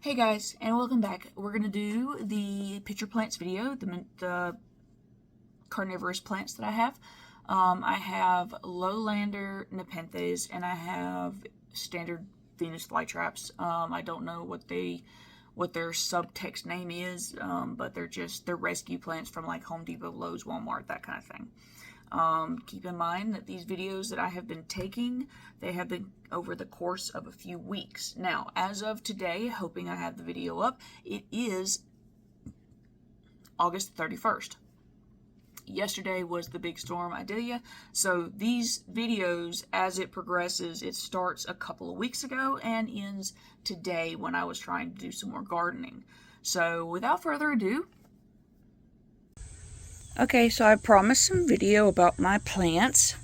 Hey guys, and welcome back. We're going to do the pitcher plants video, the carnivorous plants that I have. I have lowlander nepenthes and I have standard Venus flytraps. I don't know what their subtext name is, but they're rescue plants from like Home Depot, Lowe's, Walmart, that kind of thing. Keep in mind that these videos that I have been taking, they have been over the course of a few weeks. Now, as of today, hoping I have the video up, it is August 31st. Yesterday was the big storm Idalia, so these videos, as it progresses, it starts a couple of weeks ago and ends today when I was trying to do some more gardening. So without further ado, okay, so I promised some video about my plants.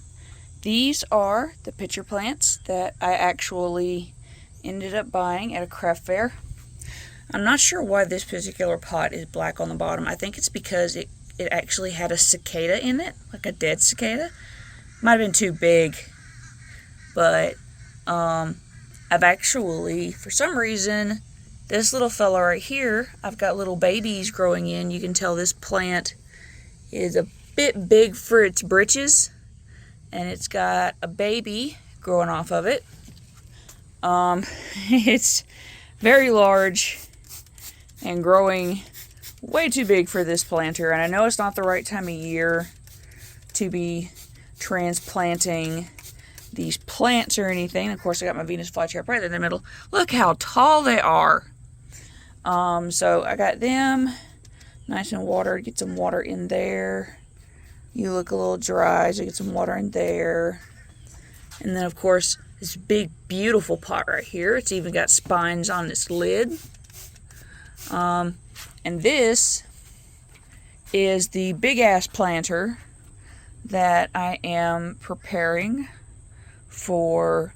These are the pitcher plants that I actually ended up buying at a craft fair. I'm not sure why this particular pot is black on the bottom. I think it's because it actually had a cicada in it, like a dead cicada. Might have been too big, but I've actually, for some reason, this little fella right here, I've got little babies growing in. You can tell this plant is a bit big for its britches, and it's got a baby growing off of it. It's very large and growing way too big for this planter, and I know it's not the right time of year to be transplanting these plants or anything. Of course, I got my Venus flytrap right in the middle. Look how tall they are. So I got them nice and watered. Get some water in there. You look a little dry, so get some water in there. And then, of course, this big, beautiful pot right here. It's even got spines on its lid. And this is the big-ass planter that I am preparing for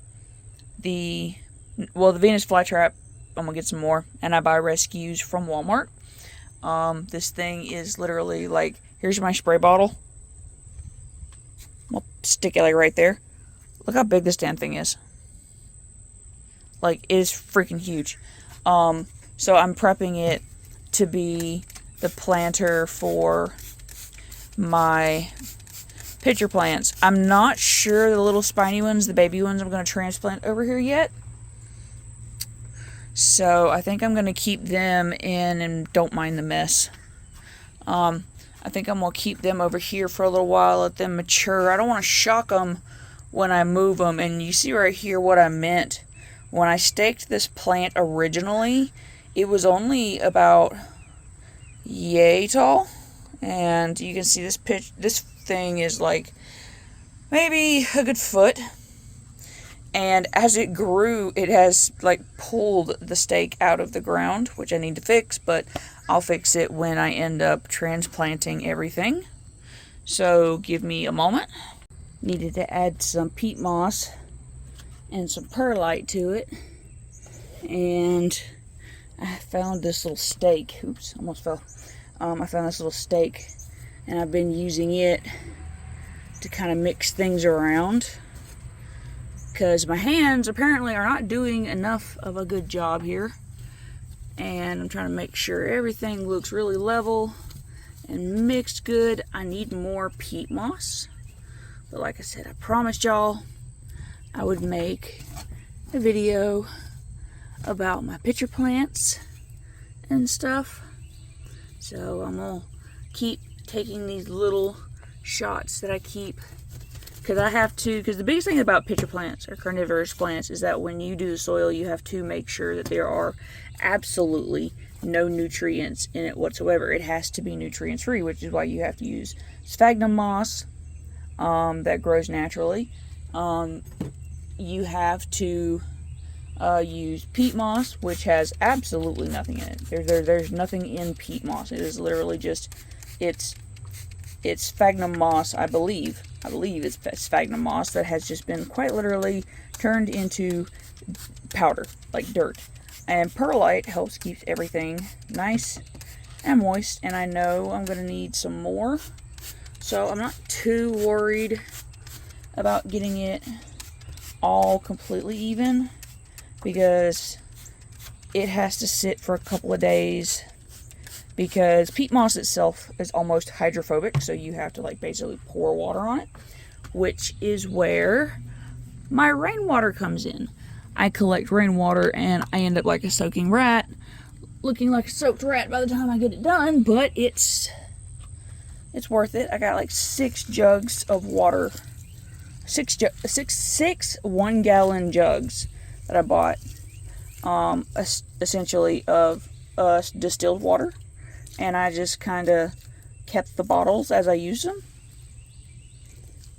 the Venus flytrap. I'm going to get some more, and I buy rescues from Walmart. This thing is literally like, here's my spray bottle. I'll stick it like right there. Look how big this damn thing is. Like, it is freaking huge. So I'm prepping it to be the planter for my pitcher plants. I'm not sure the little spiny ones, the baby ones, I'm going to transplant over here yet. So I think I'm going to keep them in and don't mind the mess. I think I'm going to keep them over here for a little while, let them mature. I don't want to shock them when I move them. And you see right here what I meant. When I staked this plant originally, it was only about yay tall. And you can see this thing is like maybe a good foot. And as it grew, it has like pulled the stake out of the ground, which I need to fix, but I'll fix it when I end up transplanting everything. So give me a moment. Needed to add some peat moss and some perlite to it. And I found this little stake. Oops, almost fell. I found this little stake, and I've been using it to kind of mix things around, because my hands apparently are not doing enough of a good job here. And I'm trying to make sure everything looks really level and mixed good. I need more peat moss. But like I said, I promised y'all I would make a video about my pitcher plants and stuff. So I'm going to keep taking these little shots that I keep. Because the biggest thing about pitcher plants or carnivorous plants is that when you do the soil, you have to make sure that there are absolutely no nutrients in it whatsoever. It has to be nutrients free, which is why you have to use sphagnum moss that grows naturally. You have to use peat moss, which has absolutely nothing in it. There's nothing in peat moss. It is literally just it's sphagnum moss, I believe. It's sphagnum moss that has just been quite literally turned into powder, like dirt. And perlite helps keep everything nice and moist. And I know I'm going to need some more. So I'm not too worried about getting it all completely even, because it has to sit for a couple of days because peat moss itself is almost hydrophobic, so you have to like basically pour water on it, which is where my rainwater comes in. I collect rainwater and I end up like a soaking rat, looking like a soaked rat by the time I get it done, but it's worth it. I got like 6 jugs of water, six 1-gallon jugs that I bought, essentially of distilled water, and I just kind of kept the bottles as I used them,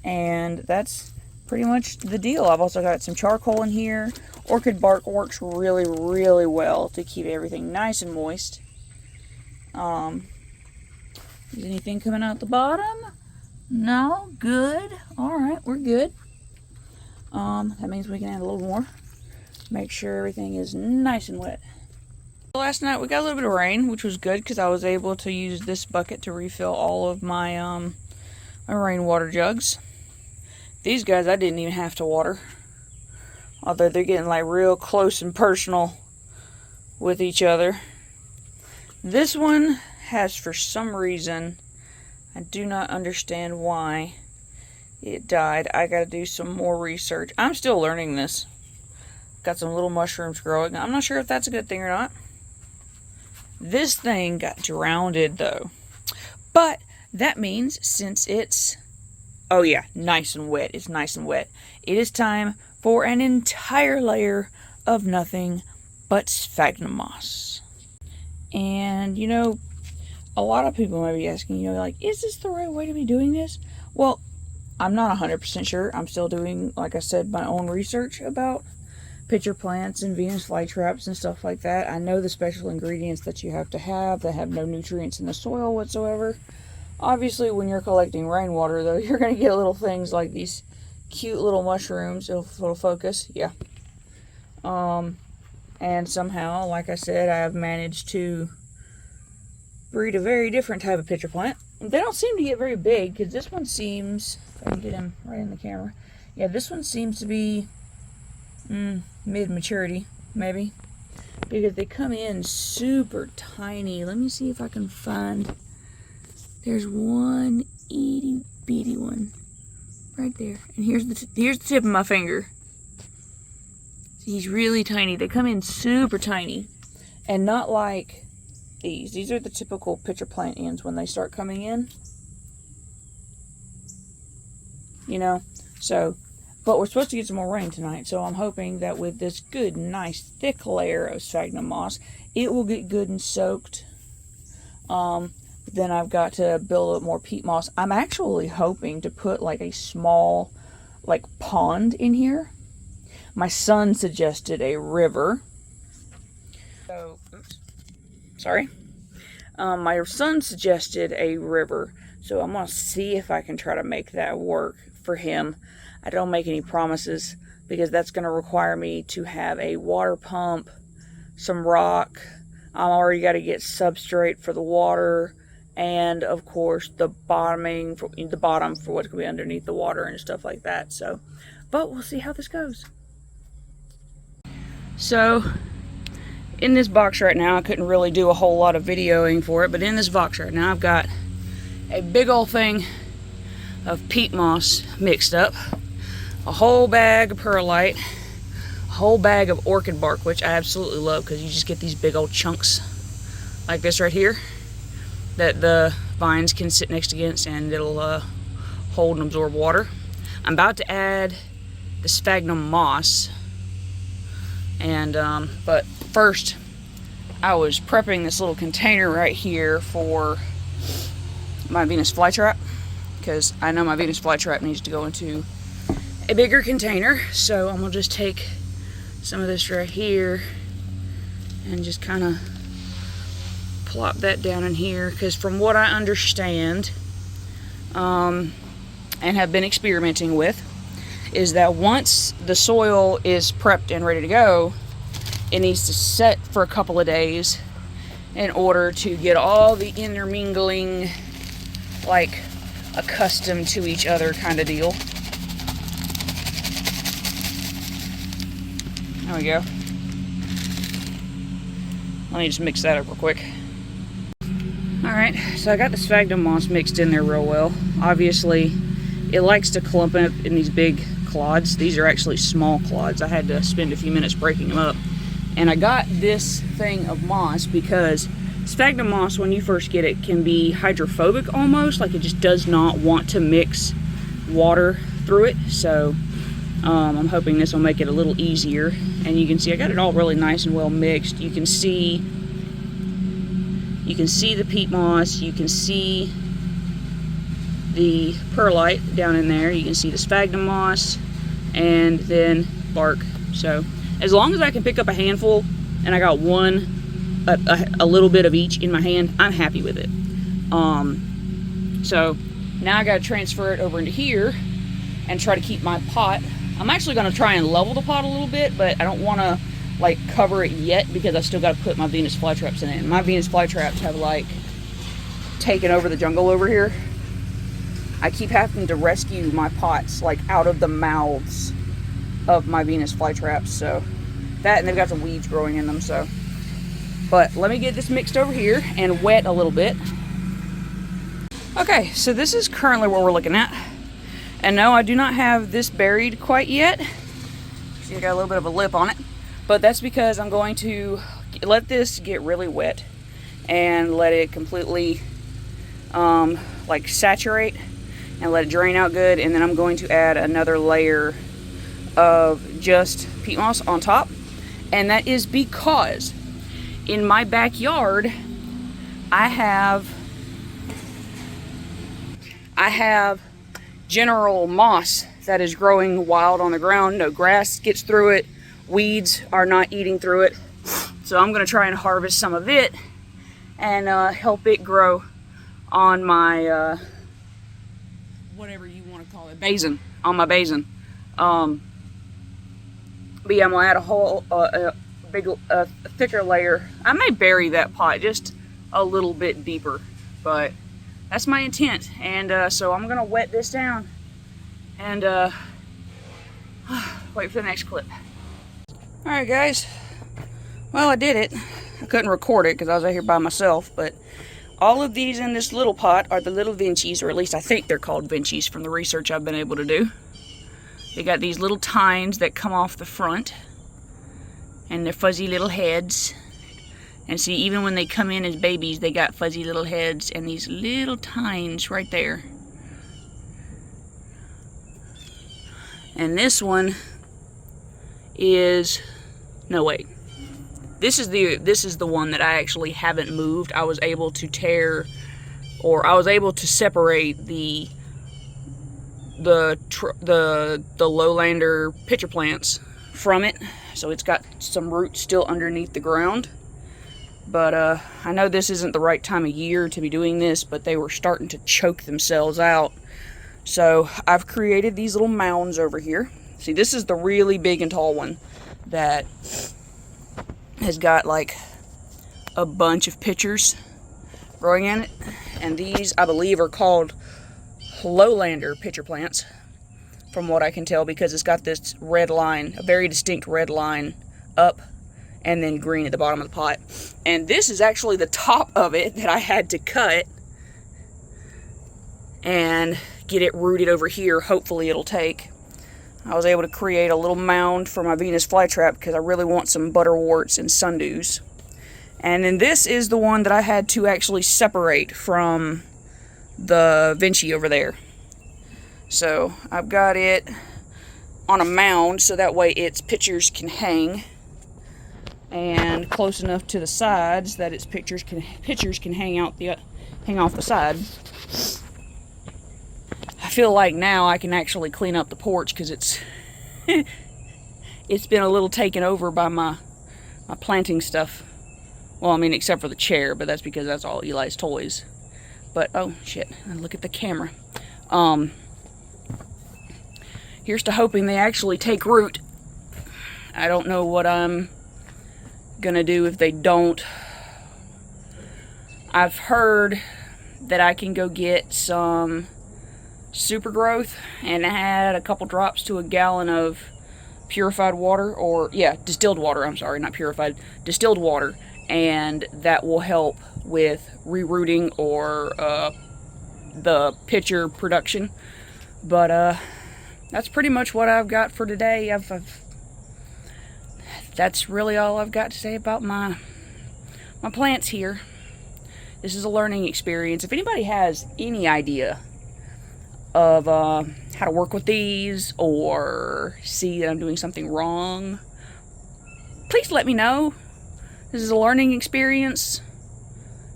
and that's pretty much the deal. I've also got some charcoal in here. Orchid bark works really, really well to keep everything nice and moist. Is anything coming out the bottom? No? Good. Alright, we're good. That means we can add a little more. Make sure everything is nice and wet. Last night we got a little bit of rain, which was good because I was able to use this bucket to refill all of my my rainwater jugs. These guys I didn't even have to water. Although they're getting like real close and personal with each other. This one has, for some reason, I do not understand why it died. I gotta do some more research. I'm still learning this. Got some little mushrooms growing. I'm not sure if that's a good thing or not. This thing got drowned though. But that means since it's, oh yeah, nice and wet. It's nice and wet. It is time for an entire layer of nothing but sphagnum moss. And, you know, a lot of people might be asking, you know, like, is this the right way to be doing this? Well, I'm not 100% sure. I'm still doing, like I said, my own research about pitcher plants and Venus flytraps and stuff like that. I know the special ingredients that you have to have that have no nutrients in the soil whatsoever. Obviously, when you're collecting rainwater, though, you're going to get little things like these cute little mushrooms. It'll focus, yeah. And somehow, like I said, I have managed to breed a very different type of pitcher plant. They don't seem to get very big, because this one seems, if I can get him right in the camera, yeah, this one seems to be mid-maturity, maybe, because they come in super tiny. Let me see if I can find, there's one itty bitty one right there, and here's the tip of my finger. He's really tiny. They come in super tiny, and not like these. These are the typical pitcher plant ends when they start coming in, you know. So, but we're supposed to get some more rain tonight, so I'm hoping that with this good, nice, thick layer of sphagnum moss, it will get good and soaked. Then I've got to build up more peat moss. I'm actually hoping to put like a small, like, pond in here. My son suggested a river. So, oops, sorry. My son suggested a river, so I'm going to see if I can try to make that work for him. I don't make any promises, because that's going to require me to have a water pump, some rock. I'm already got to get substrate for the water, and of course the bottom for what's going to be underneath the water and stuff like that. So, but we'll see how this goes. So, in this box right now, I couldn't really do a whole lot of videoing for it, but in this box right now, I've got a big old thing of peat moss mixed up, a whole bag of perlite, a whole bag of orchid bark, which I absolutely love because you just get these big old chunks like this right here that the vines can sit next against, and it'll hold and absorb water. I'm about to add the sphagnum moss. And, but first, I was prepping this little container right here for my Venus flytrap, because I know my Venus flytrap needs to go into a bigger container. So I'm going to just take some of this right here and just kind of plop that down in here, because from what I understand, and have been experimenting with, is that once the soil is prepped and ready to go, it needs to set for a couple of days in order to get all the intermingling, like, accustomed to each other kind of deal. There we go. Let me just mix that up real quick. Alright, so I got the sphagnum moss mixed in there real well. Obviously, it likes to clump up in these big clods. These are actually small clods. I had to spend a few minutes breaking them up. And I got this thing of moss because sphagnum moss, when you first get it, can be hydrophobic almost. Like, it just does not want to mix water through it. So I'm hoping this will make it a little easier. And you can see I got it all really nice and well mixed. You can see the peat moss, you can see the perlite down in there, you can see the sphagnum moss, and then bark. So as long as I can pick up a handful and I got a little bit of each in my hand, I'm happy with it. So now I got to transfer it over into here and try to keep my pot. I'm actually going to try and level the pot a little bit, but I don't want to like cover it yet because I still got to put my Venus flytraps in it. And my Venus flytraps have like taken over the jungle over here. I keep having to rescue my pots like out of the mouths of my Venus flytraps. So that, and they've got some weeds growing in them. So, but let me get this mixed over here and wet a little bit. Okay, so this is currently what we're looking at. And no, I do not have this buried quite yet. See, I got a little bit of a lip on it. But that's because I'm going to let this get really wet and let it completely like saturate and let it drain out good. And then I'm going to add another layer of just peat moss on top. And that is because in my backyard, I have general moss that is growing wild on the ground. No grass gets through it. Weeds are not eating through it. So I'm going to try and harvest some of it and help it grow on my whatever you want to call it, basin, on my basin. But yeah, I'm going to add a whole a thicker layer. I may bury that pot just a little bit deeper, but that's my intent. And so I'm going to wet this down and wait for the next clip. Alright guys, well I did it. I couldn't record it because I was out here by myself, but all of these in this little pot are the little Vinci's, or at least I think they're called Vinci's from the research I've been able to do. They got these little tines that come off the front, and they're fuzzy little heads. And see, even when they come in as babies, they got fuzzy little heads and these little tines right there. And this one is, no wait, this is the one that I actually haven't moved. I was able to tear, or I was able to separate the lowlander pitcher plants from it, so it's got some roots still underneath the ground. But I know this isn't the right time of year to be doing this, but they were starting to choke themselves out. So I've created these little mounds over here. See, this is the really big and tall one that has got like a bunch of pitchers growing in it. And these, I believe, are called lowlander pitcher plants, from what I can tell, because it's got this red line, a very distinct red line up, and then green at the bottom of the pot. And this is actually the top of it that I had to cut and get it rooted over here. Hopefully it'll take. I was able to create a little mound for my Venus flytrap because I really want some butterworts and sundews. And then this is the one that I had to actually separate from the Vinci over there. So I've got it on a mound so that way its pitchers can hang, and close enough to the sides that its pitchers can hang off the side. I feel like now I can actually clean up the porch because it's been a little taken over by my planting stuff. Well, I mean, except for the chair, but that's because that's all Eli's toys. But oh shit, look at the camera. Here's to hoping they actually take root. I don't know what I'm gonna do if they don't. I've heard that I can go get some super growth and add a couple drops to a gallon of purified water, or yeah, distilled water, I'm sorry, not purified, distilled water, and that will help with rerooting or the pitcher production. But that's pretty much what I've got for today. That's really all I've got to say about my plants here. This is a learning experience. If anybody has any idea of how to work with these, or see that I'm doing something wrong, please let me know. This is a learning experience.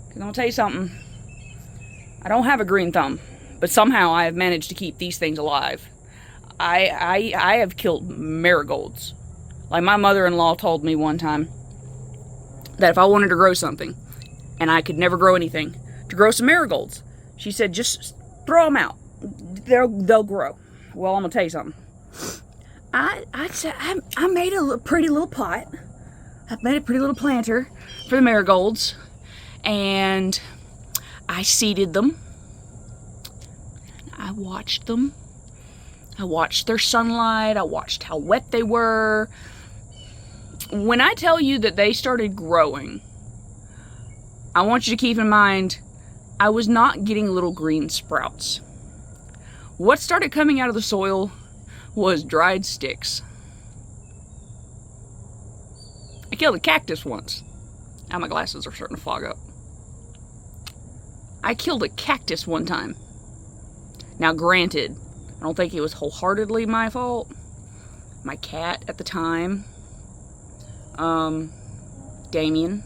'Cause I'm gonna tell you something. I don't have a green thumb, but somehow I have managed to keep these things alive. I have killed marigolds. Like, my mother-in-law told me one time that if I wanted to grow something, and I could never grow anything, to grow some marigolds, she said, just throw them out. They'll grow. Well, I'm gonna tell you something. I made a pretty little pot. I made a pretty little planter for the marigolds, and I seeded them. I watched them. I watched their sunlight. I watched how wet they were. When I tell you that they started growing, I want you to keep in mind, I was not getting little green sprouts. What started coming out of the soil was dried sticks. I killed a cactus once. Now my glasses are starting to fog up. I killed a cactus one time. Now granted, I don't think it was wholeheartedly my fault. My cat at the time, Damien,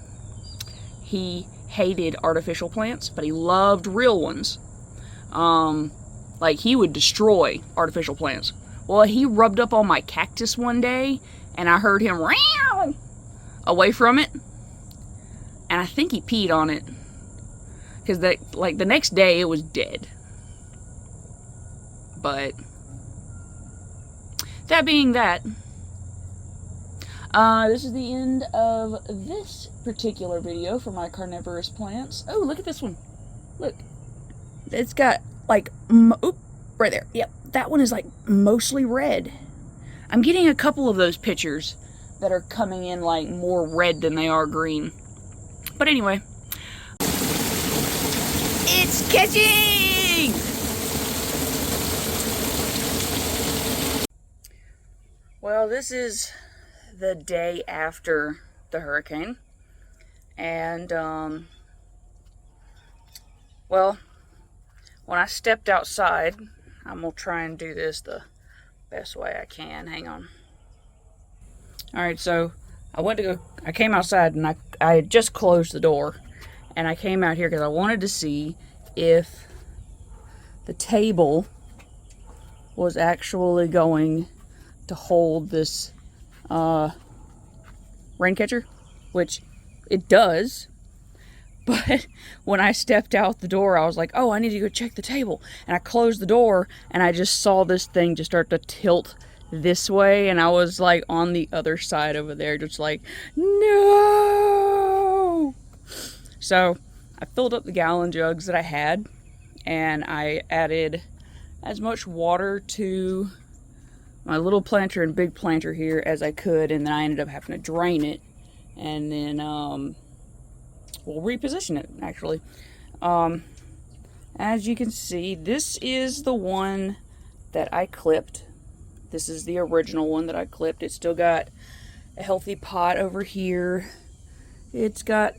he hated artificial plants, but he loved real ones. Like, he would destroy artificial plants. Well, he rubbed up on my cactus one day, and I heard him "Meow" away from it, and I think he peed on it, because the next day it was dead. But that being that, this is the end of this particular video for my carnivorous plants. Oh, look at this one. Look. It's got, like, right there. Yep, that one is, like, mostly red. I'm getting a couple of those pictures that are coming in, like, more red than they are green. But anyway. It's catching! Well, this is the day after the hurricane, and well, when I stepped outside, I'm gonna try and do this the best way I can. Hang on. Alright, so I came outside, and I had just closed the door, and I came out here because I wanted to see if the table was actually going to hold this rain catcher, which it does. But when I stepped out the door, I was like, oh, I need to go check the table. And I closed the door, and I just saw this thing just start to tilt this way, and I was like on the other side over there, just like, no. So I filled up the gallon jugs that I had, and I added as much water to my little planter and big planter here as I could, and then I ended up having to drain it, and then we'll reposition it, actually. As you can see, this is the one that I clipped. This is the original one that I clipped. It's still got a healthy pot over here. It's got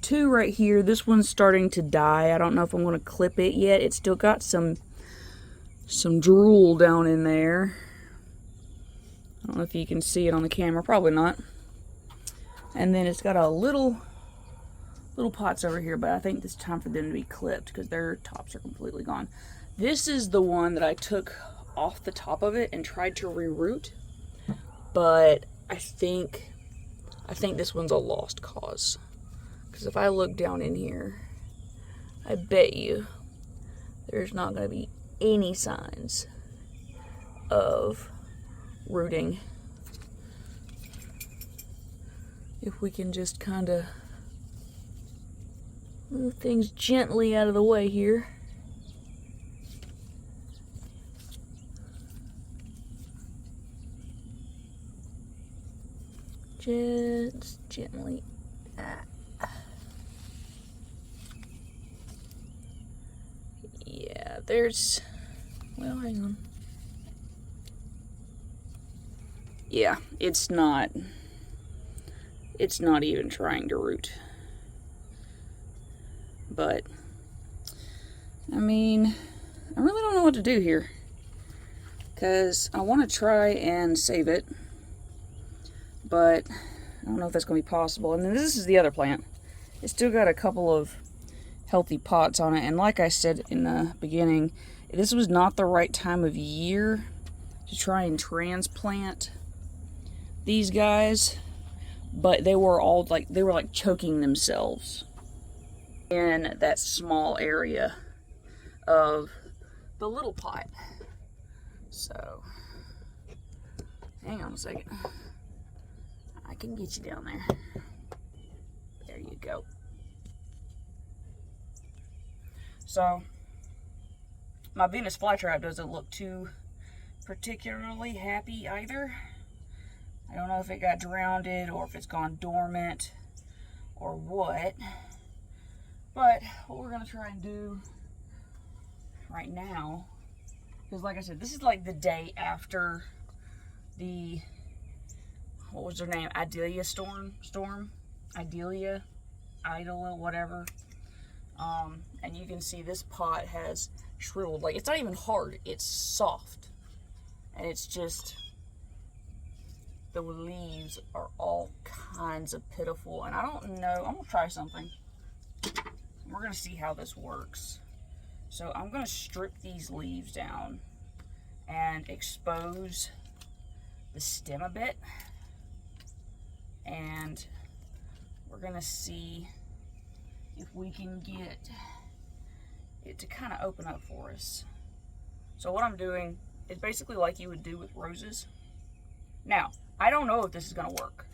two right here. This one's starting to die. I don't know if I'm going to clip it yet. It's still got some drool down in there. I don't know if you can see it on the camera. Probably not. And then it's got a little pots over here, but I think it's time for them to be clipped because their tops are completely gone. This is the one that I took off the top of it and tried to reroot, but I think this one's a lost cause, because if I look down in here, I bet you there's not going to be any signs of rooting. If we can just kind of move things gently out of the way here. Just gently. there's, well, hang on. Yeah, it's not even trying to root. But, I mean, I really don't know what to do here, because I want to try and save it, but I don't know if that's going to be possible. And then this is the other plant. It's still got a couple of healthy pots on it, and like I said in the beginning, this was not the right time of year to try and transplant these guys, but they were all like, they were like choking themselves in that small area of the little pot. So, hang on a second. I can get you down there. There you go. So, my Venus flytrap doesn't look too particularly happy either. I don't know if it got drowned or if it's gone dormant or what. But what we're going to try and do right now, because like I said, this is like the day after the, what was her name? Idalia storm? Idalia, whatever. And you can see this pot has shriveled. Like, it's not even hard, it's soft. And it's just, the leaves are all kinds of pitiful. And I don't know, I'm gonna try something. We're gonna see how this works. So I'm gonna strip these leaves down and expose the stem a bit. And we're gonna see if we can get it to kind of open up for us. So what I'm doing is basically like you would do with roses. Now, I don't know if this is gonna work.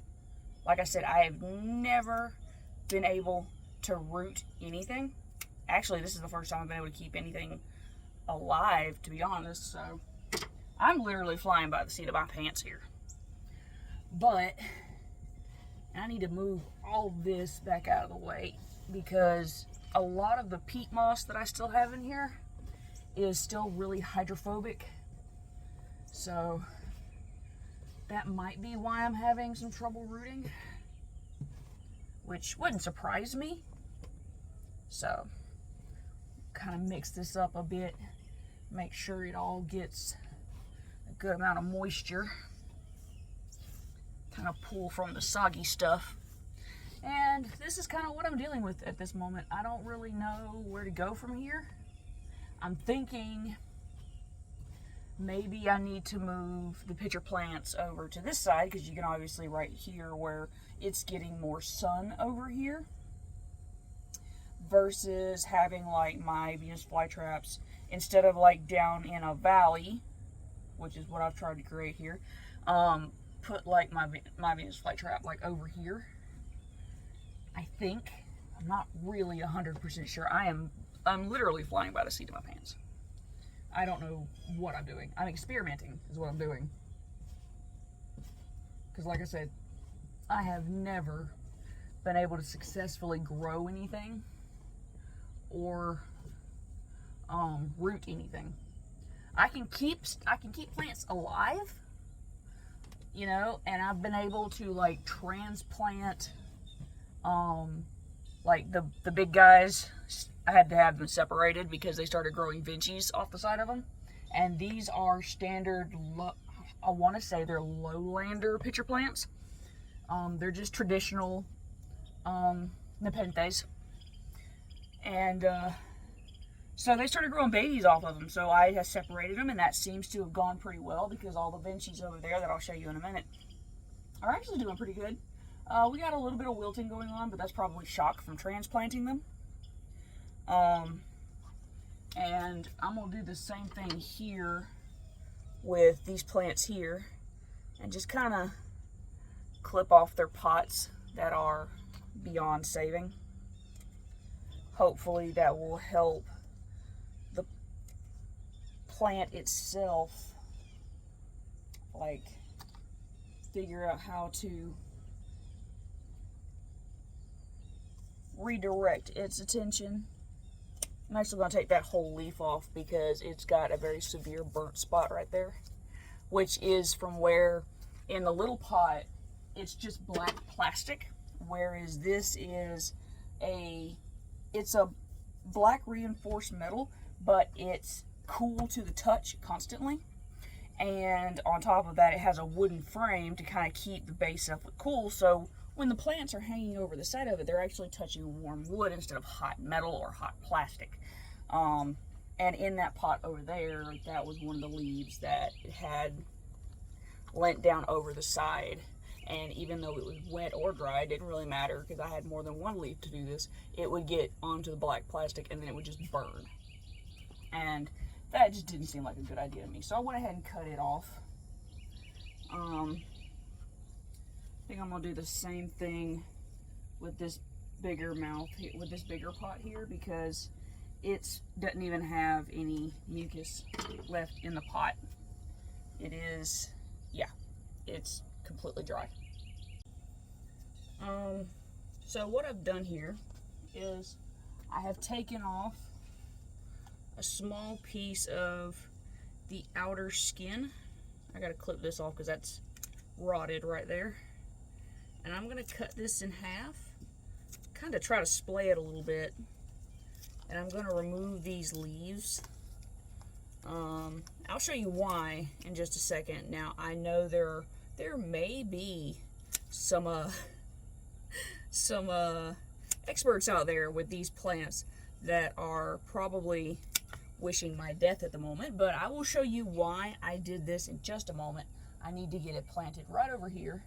Like I said, I have never been able to root anything. Actually, this is the first time I've been able to keep anything alive, to be honest. So I'm literally flying by the seat of my pants here. But I need to move all this back out of the way, because a lot of the peat moss that I still have in here is still really hydrophobic. So that might be why I'm having some trouble rooting, which wouldn't surprise me. So kind of mix this up a bit, make sure it all gets a good amount of moisture, kind of pull from the soggy stuff. And this is kind of what I'm dealing with at this moment. I don't really know where to go from here. I'm thinking maybe I need to move the pitcher plants over to this side, because you can obviously right here where it's getting more sun over here, versus having like my Venus flytraps, instead of like down in a valley, which is what I've tried to create here, put like my Venus flytrap like over here. I think, I'm not really 100% sure. I'm literally flying by the seat of my pants. I don't know what I'm doing. I'm experimenting is what I'm doing. Because like I said, I have never been able to successfully grow anything or root anything. I can keep plants alive, you know, and I've been able to like transplant like the big guys. I had to have them separated because they started growing Vinci's off the side of them. And these are standard, I want to say they're lowlander pitcher plants. They're just traditional Nepenthes. And so they started growing babies off of them. So I have separated them, and that seems to have gone pretty well, because all the Vinci's over there that I'll show you in a minute are actually doing pretty good. We got a little bit of wilting going on, but that's probably shock from transplanting them. And I'm going to do the same thing here with these plants here, and just kind of clip off their pots that are beyond saving. Hopefully that will help the plant itself like figure out how to redirect its attention I'm actually going to take that whole leaf off because it's got a very severe burnt spot right there, which is from where in the little pot it's just black plastic, whereas this is it's a black reinforced metal, but it's cool to the touch constantly. And on top of that, it has a wooden frame to kind of keep the base up with cool, so when the plants are hanging over the side of it, they're actually touching warm wood instead of hot metal or hot plastic. And in that pot over there, that was one of the leaves that it had lent down over the side. And even though it was wet or dry, it didn't really matter because I had more than one leaf to do this. It would get onto the black plastic and then it would just burn. And that just didn't seem like a good idea to me. So I went ahead and cut it off. I think I'm gonna do the same thing with this bigger with this bigger pot here, because it doesn't even have any mucus left in the pot. It is, yeah, it's completely dry. So what I've done here is I have taken off a small piece of the outer skin. I gotta clip this off because that's rotted right there. And I'm gonna cut this in half, kind of try to splay it a little bit. And I'm gonna remove these leaves. I'll show you why in just a second. Now, I know there may be some experts out there with these plants that are probably wishing my death at the moment, but I will show you why I did this in just a moment. I need to get it planted right over here.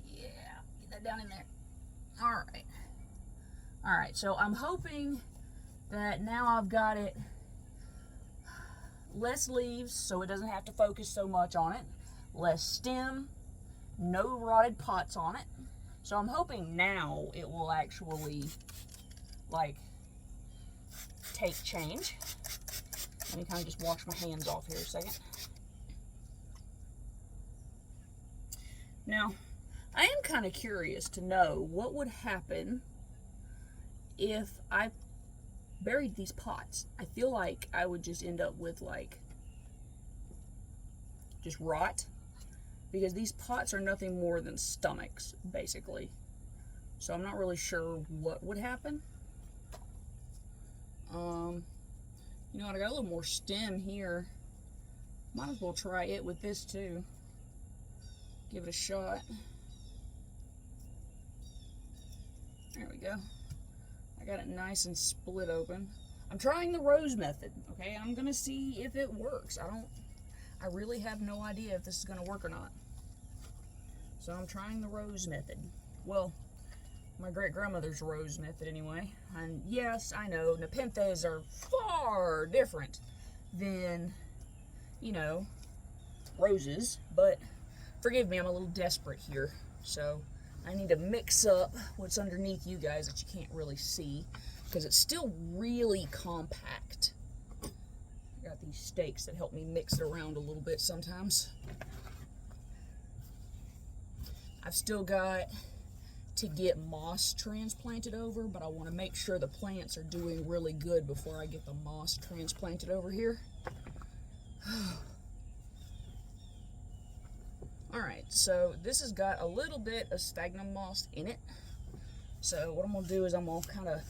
Yeah, get that down in there. All right, so I'm hoping that now I've got it less leaves so it doesn't have to focus so much on it, less stem, no rotted pots on it. So I'm hoping now it will actually like take change. Let me kind of just wash my hands off here a second. Now, I am kind of curious to know what would happen if I buried these pots. I feel like I would just end up with like just rot, because these pots are nothing more than stomachs basically. So I'm not really sure what would happen. You know what, I got a little more stem here. Might as well try it with this too. Give it a shot. There we go. I got it nice and split open. I'm trying the rose method, okay? I'm gonna see if it works. I really have no idea if this is gonna work or not. So I'm trying the rose method. Well, my great-grandmother's rose method anyway. And yes, I know, Nepenthes are far different than, you know, roses, but forgive me, I'm a little desperate here. So I need to mix up what's underneath you guys that you can't really see, because it's still really compact. I got these stakes that help me mix it around a little bit sometimes. I've still got to get moss transplanted over, but I want to make sure the plants are doing really good before I get the moss transplanted over here. Alright, so this has got a little bit of sphagnum moss in it. So what I'm going to do is I'm going to kind of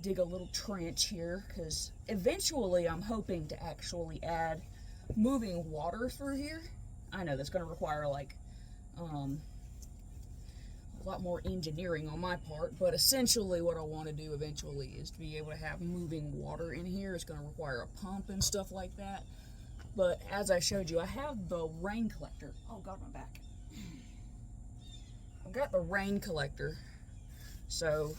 dig a little trench here, because eventually I'm hoping to actually add moving water through here. I know that's going to require like a lot more engineering on my part, but essentially what I want to do eventually is to be able to have moving water in here. It's going to require a pump and stuff like that. But as I showed you, I have the rain collector. Oh God, my back. I've got the rain collector. So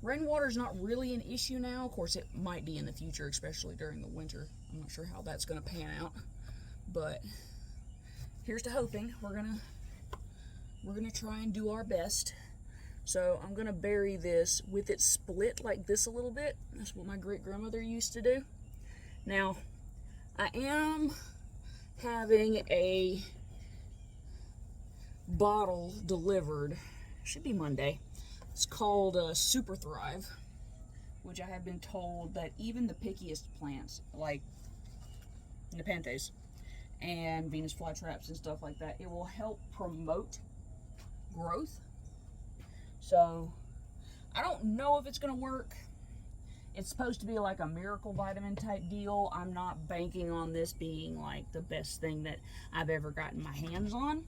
rainwater is not really an issue now. Of course, it might be in the future, especially during the winter. I'm not sure how that's going to pan out. But here's to hoping. We're gonna try and do our best. So I'm gonna bury this with it split like this a little bit. That's what my great-grandmother used to do. Now, I am having a bottle delivered, should be Monday, It's called Super Thrive, which I have been told that even the pickiest plants, like Nepenthes and Venus flytraps and stuff like that, it will help promote growth. So I don't know if it's going to work. It's supposed to be like a miracle vitamin type deal. I'm not banking on this being like the best thing that I've ever gotten my hands on,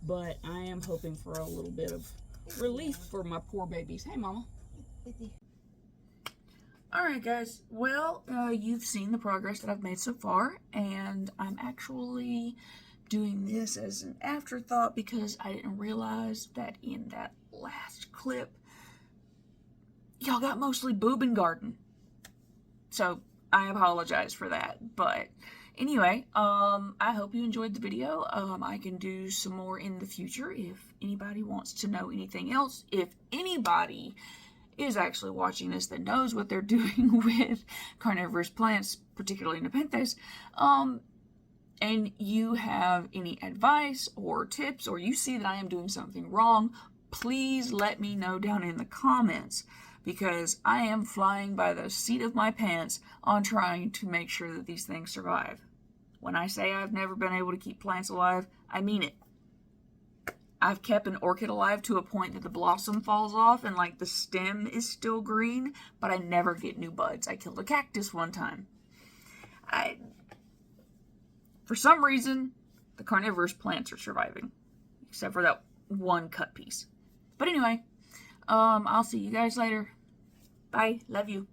but I am hoping for a little bit of relief for my poor babies. Hey, Mama. Alright guys, well, you've seen the progress that I've made so far, and I'm actually doing this as an afterthought because I didn't realize that in that last clip, y'all got mostly boob and garden. So, I apologize for that, but anyway, I hope you enjoyed the video. I can do some more in the future if anybody wants to know anything else. If anybody is actually watching this that knows what they're doing with carnivorous plants, particularly Nepenthes, and you have any advice or tips, or you see that I am doing something wrong, please let me know down in the comments, because I am flying by the seat of my pants on trying to make sure that these things survive. When I say I've never been able to keep plants alive, I mean it. I've kept an orchid alive to a point that the blossom falls off and like the stem is still green, but I never get new buds. I killed a cactus one time. For some reason, the carnivorous plants are surviving, except for that one cut piece. But anyway, I'll see you guys later. Bye. Love you.